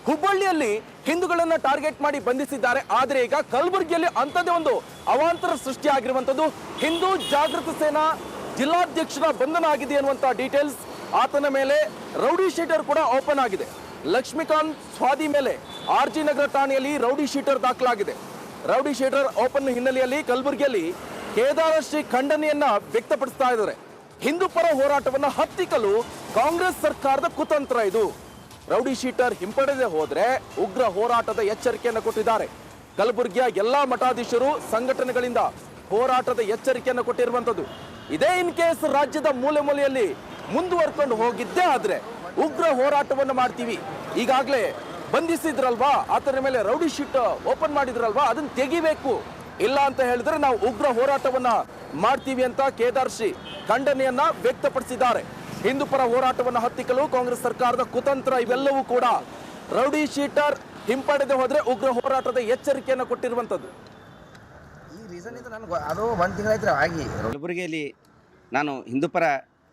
ಹುಬ್ಬಳ್ಳಿಯಲ್ಲಿ ಹಿಂದೂಗಳನ್ನ ಟಾರ್ಗೆಟ್ ಮಾಡಿ ಬಂಧಿಸಿದ್ದಾರೆ. ಆದರೆ ಈಗ ಕಲಬುರಗಿಯಲ್ಲಿ ಅಂಥದ್ದೇ ಒಂದು ಅವಾಂತರ ಸೃಷ್ಟಿಯಾಗಿರುವಂಥದ್ದು. ಹಿಂದೂ ಜಾಗೃತ ಸೇನಾ ಜಿಲ್ಲಾಧ್ಯಕ್ಷರ ಬಂಧನ ಆಗಿದೆ ಅನ್ನುವಂಥ ಡೀಟೇಲ್ಸ್. ಆತನ ಮೇಲೆ ರೌಡಿ ಶೀಟರ್ ಕೂಡ ಓಪನ್ ಆಗಿದೆ. ಲಕ್ಷ್ಮೀಕಾಂತ್ ಸ್ವಾದಿ ಮೇಲೆ RG ನಗರ ಠಾಣೆಯಲ್ಲಿ ರೌಡಿ ಶೀಟರ್ ದಾಖಲಾಗಿದೆ. ರೌಡಿ ಶೀಟರ್ ಓಪನ್ ಹಿನ್ನೆಲೆಯಲ್ಲಿ ಕಲಬುರಗಿಯಲ್ಲಿ ಕೇದಾರಶ್ರೀ ಖಂಡನೆಯನ್ನ ವ್ಯಕ್ತಪಡಿಸ್ತಾ ಇದ್ದಾರೆ. ಹಿಂದೂ ಪರ ಹೋರಾಟವನ್ನ ಹತ್ತಿಕ್ಕಲು ಕಾಂಗ್ರೆಸ್ ಸರ್ಕಾರದ ಕುತಂತ್ರ ಇದು. ರೌಡಿ ಶೀಟರ್ ಹಿಂಪಡೆದೇ ಹೋದ್ರೆ ಉಗ್ರ ಹೋರಾಟದ ಎಚ್ಚರಿಕೆಯನ್ನು ಕೊಟ್ಟಿದ್ದಾರೆ. ಕಲಬುರಗಿಯ ಎಲ್ಲಾ ಮಠಾಧೀಶರು ಸಂಘಟನೆಗಳಿಂದ ಹೋರಾಟದ ಎಚ್ಚರಿಕೆಯನ್ನು ಕೊಟ್ಟಿರುವಂತದ್ದು. ಇದೇ ಇನ್ ಕೇಸ್ ರಾಜ್ಯದ ಮೂಲೆ ಮೂಲೆಯಲ್ಲಿ ಮುಂದುವರ್ಕೊಂಡು ಹೋಗಿದ್ದೇ ಆದ್ರೆ ಉಗ್ರ ಹೋರಾಟವನ್ನು ಮಾಡ್ತೀವಿ. ಈಗಾಗಲೇ ಬಂಧಿಸಿದ್ರಲ್ವಾ, ಆತನ ಮೇಲೆ ರೌಡಿ ಶೀಟ್ ಓಪನ್ ಮಾಡಿದ್ರಲ್ವಾ, ಅದನ್ನ ತೆಗಿಬೇಕು. ಇಲ್ಲ ಅಂತ ಹೇಳಿದ್ರೆ ನಾವು ಉಗ್ರ ಹೋರಾಟವನ್ನ ಮಾಡ್ತೀವಿ ಅಂತ ಕೇದಾರ್ಶ್ರೀ ಖಂಡನೆಯನ್ನ ವ್ಯಕ್ತಪಡಿಸಿದ್ದಾರೆ. ಹಿಂದೂ ಪರ ಹೋರಾಟವನ್ನು ಹತ್ತಿಕ್ಕಲು ಕಾಂಗ್ರೆಸ್ ಸರ್ಕಾರದ ಕುತಂತ್ರ ಇವೆಲ್ಲವೂ ಕೂಡ ರೌಡಿ ಶೀಟರ್ ಹಿಂಪಡೆದೇ ಹೋದ್ರೆ ಉಗ್ರ ಹೋರಾಟದ ಎಚ್ಚರಿಕೆಯನ್ನು ಕೊಟ್ಟಿರುವಂತದ್ದು. ಈ ರೀಸನ್ ಇದು ನನಗೆ ಅದು ಒಂದು ತಿಂಗಳಾಯ್ತು ಆಗಿ. ಕಲಬುರಗಿಯಲ್ಲಿ ನಾನು ಹಿಂದೂ ಪರ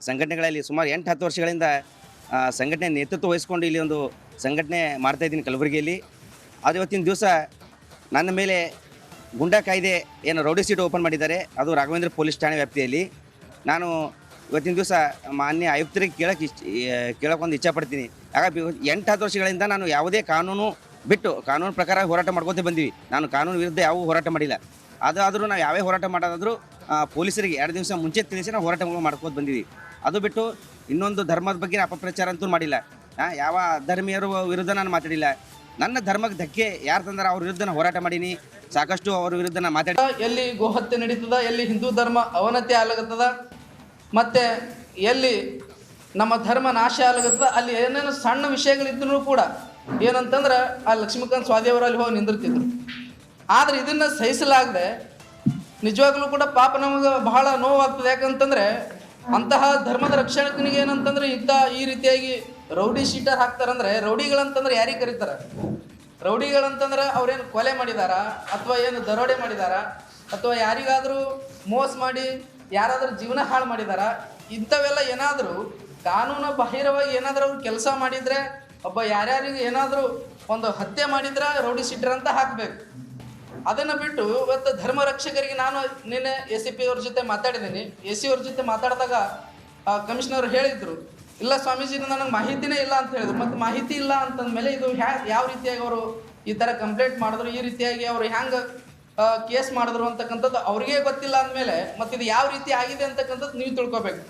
ಸಂಘಟನೆಗಳಲ್ಲಿ ಸುಮಾರು 8-10 ವರ್ಷಗಳಿಂದ ಸಂಘಟನೆ ನೇತೃತ್ವ ವಹಿಸ್ಕೊಂಡು ಇಲ್ಲಿ ಒಂದು ಸಂಘಟನೆ ಮಾಡ್ತಾಯಿದ್ದೀನಿ ಕಲಬುರಗಿಯಲ್ಲಿ. ಅದು ಇವತ್ತಿನ ದಿವಸ ನನ್ನ ಮೇಲೆ ಗುಂಡಾ ಕಾಯ್ದೆ ಏನು ರೌಡಿ ಶೀಟ್ ಓಪನ್ ಮಾಡಿದ್ದಾರೆ, ಅದು ರಾಘವೇಂದ್ರ ಪೊಲೀಸ್ ಠಾಣೆ ವ್ಯಾಪ್ತಿಯಲ್ಲಿ. ನಾನು ಇವತ್ತಿನ ದಿವಸ ಮಾನ್ಯ ಆಯುಕ್ತರಿಗೆ ಕೇಳೋಕ್ಕೊಂದು ಇಚ್ಛಪಡ್ತೀನಿ. ಹಾಗಾಗಿ 8-10 ವರ್ಷಗಳಿಂದ ನಾನು ಯಾವುದೇ ಕಾನೂನು ಬಿಟ್ಟು ಕಾನೂನು ಪ್ರಕಾರ ಹೋರಾಟ ಮಾಡ್ಕೊತ ಬಂದೀವಿ. ನಾನು ಕಾನೂನು ವಿರುದ್ಧ ಯಾವ ಹೋರಾಟ ಮಾಡಿಲ್ಲ. ಅದಾದರೂ ನಾವು ಯಾವೇ ಹೋರಾಟ ಮಾಡೋದಾದರೂ ಪೊಲೀಸರಿಗೆ 2 ದಿವಸ ಮುಂಚೆ ತಿಳಿಸಿ ನಾವು ಹೋರಾಟ ಮಾಡ್ಕೋತ ಬಂದೀವಿ. ಅದು ಬಿಟ್ಟು ಇನ್ನೊಂದು ಧರ್ಮದ ಬಗ್ಗೆ ಅಪಪ್ರಚಾರ ಅಂತೂ ಮಾಡಿಲ್ಲ. ಯಾವ ಧರ್ಮೀಯರ ವಿರುದ್ಧ ನಾನು ಮಾತಾಡಿಲ್ಲ. ನನ್ನ ಧರ್ಮಕ್ಕೆ ಧಕ್ಕೆ ಯಾರು ತಂದ್ರೆ ಅವ್ರ ವಿರುದ್ಧ ನಾನು ಹೋರಾಟ ಮಾಡೀನಿ. ಸಾಕಷ್ಟು ಅವ್ರ ವಿರುದ್ಧ ನಾನು ಮಾತಾಡಿ. ಎಲ್ಲಿ ಗೋಹತ್ಯೆ ನಡೀತದ, ಎಲ್ಲಿ ಹಿಂದೂ ಧರ್ಮ ಅವನತಿ ಆಗತ್ತದ, ಮತ್ತು ಎಲ್ಲಿ ನಮ್ಮ ಧರ್ಮ ನಾಶ ಆಗತ್ತದ, ಅಲ್ಲಿ ಏನೇನು ಸಣ್ಣ ವಿಷಯಗಳಿದ್ರೂ ಕೂಡ ಏನಂತಂದ್ರೆ ಆ ಲಕ್ಷ್ಮೀಕಾಂತ್ ಸ್ವಾದಿಯವರು ಅಲ್ಲಿ ಹೋಗಿ ನಿಂದಿರ್ತಿದ್ರು. ಆದರೆ ಇದನ್ನು ಸಹಿಸಲಾಗದೆ ನಿಜವಾಗ್ಲೂ ಕೂಡ ಪಾಪ ನಮಗೆ ಬಹಳ ನೋವಾಗ್ತದೆ. ಯಾಕಂತಂದರೆ ಅಂತಹ ಧರ್ಮದ ರಕ್ಷಣೆಗೆ ಏನಂತಂದ್ರೆ ಈ ರೀತಿಯಾಗಿ ರೌಡಿ ಶೀಟರ್ ಹಾಕ್ತಾರಂದ್ರೆ, ರೌಡಿಗಳಂತಂದ್ರೆ ಯಾರಿಗೆ ಕರೀತಾರೆ? ರೌಡಿಗಳಂತಂದ್ರೆ ಅವ್ರೇನು ಕೊಲೆ ಮಾಡಿದಾರ, ಅಥವಾ ಏನು ದರೋಡೆ ಮಾಡಿದಾರ, ಅಥವಾ ಯಾರಿಗಾದರೂ ಮೋಸ ಮಾಡಿ ಯಾರಾದರೂ ಜೀವನ ಹಾಳು ಮಾಡಿದಾರ, ಇಂಥವೆಲ್ಲ ಏನಾದರೂ ಕಾನೂನು ಬಾಹಿರವಾಗಿ ಏನಾದರೂ ಅವ್ರು ಕೆಲಸ ಮಾಡಿದರೆ, ಒಬ್ಬ ಯಾರ್ಯಾರಿಗೆ ಏನಾದರೂ ಒಂದು ಹತ್ಯೆ ಮಾಡಿದ್ರೆ ರೌಡಿ ಶೀಟರ್ ಅಂತ ಹಾಕಬೇಕು. ಅದನ್ನು ಬಿಟ್ಟು ಇವತ್ತು ಧರ್ಮ ರಕ್ಷಕರಿಗೆ ನಾನು ನಿನ್ನೆ ACP ಅವ್ರ ಜೊತೆ ಮಾತಾಡಿದ್ದೀನಿ. AC ಅವ್ರ ಜೊತೆ ಮಾತಾಡಿದಾಗ ಕಮಿಷನರ್ ಹೇಳಿದ್ರು, ಇಲ್ಲ ಸ್ವಾಮೀಜಿ ನನಗೆ ಮಾಹಿತಿನೇ ಇಲ್ಲ ಅಂತ ಹೇಳಿದ್ರು. ಮತ್ತು ಮಾಹಿತಿ ಇಲ್ಲ ಅಂತಂದಮೇಲೆ ಇದು ಯಾವ ರೀತಿಯಾಗಿ ಅವರು ಈ ಥರ ಕಂಪ್ಲೇಂಟ್ ಮಾಡಿದ್ರು, ಈ ರೀತಿಯಾಗಿ ಅವರು ಹ್ಯಾಂಗೆ ಕೇಸ್ ಮಾಡಿದ್ರು ಅಂತಕ್ಕಂಥದ್ದು ಅವ್ರಿಗೆ ಗೊತ್ತಿಲ್ಲ ಅಂದಮೇಲೆ ಮತ್ತು ಇದು ಯಾವ ರೀತಿ ಆಗಿದೆ ಅಂತಕ್ಕಂಥದ್ದು ನೀವು ತಿಳ್ಕೊಬೇಕು.